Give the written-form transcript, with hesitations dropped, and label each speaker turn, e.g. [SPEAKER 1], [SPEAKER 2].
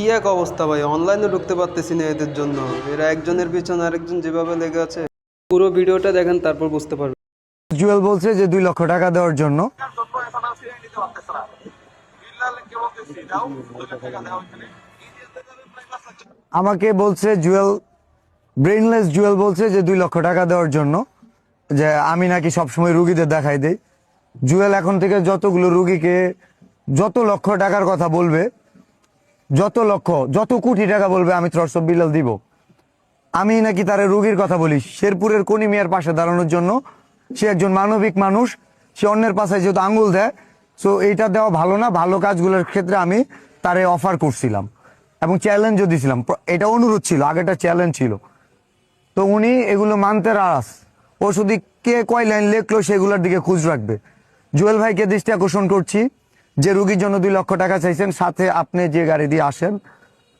[SPEAKER 1] কি এক অবস্থা ভাই, অনলাইনে ঢুকতে পারতেছি না এদের জন্য। এরা একজনের পিছনে আরেকজন যেভাবে লেগে আছে, পুরো ভিডিওটা দেখেন তারপর বুঝতে পারবেন।
[SPEAKER 2] জুয়েল বলছে যে 2 লক্ষ টাকা দেওয়ার জন্য। আমাকে বলছে জুয়েল, ব্রেনলেস জুয়েল বলছে যে 2 লক্ষ টাকা দেওয়ার জন্য, যে আমি নাকি সবসময় রুগীদের দেখাই দেই। জুয়েল এখন থেকে যতগুলো রুগীকে যত লক্ষ টাকার কথা বলবে, যত কোটি টাকা বলবে, আমি থ্রটস অফ বিলাল দিব। আমি নাকি তার রুগীর কথা বলি শেরপুরের কোনি মিয়ার পাশে দাঁড়ানোর জন্য। সে একজন মানবিক মানুষ, সে অন্যের পাশে যেহেতু আঙ্গুল দেয়, সো এইটা দেওয়া ভালো না। ভালো কাজগুলোর ক্ষেত্রে আমি তারে অফার করছিলাম এবং চ্যালেঞ্জও দিছিলাম। এটা অনুরোধ ছিল, আগেটা চ্যালেঞ্জ ছিল। তো উনি এগুলো মানতে নারাজ। ও শুধু কে কয় লাইন লেখলো সেগুলোর দিকে খোঁজ রাখবে। জুয়েল ভাইকে দৃষ্টি আকর্ষণ করছি যে রুগীর জন্য 2 লক্ষ টাকা চাইছেন, সাথে আপনি যে গাড়ি দিয়ে আসেন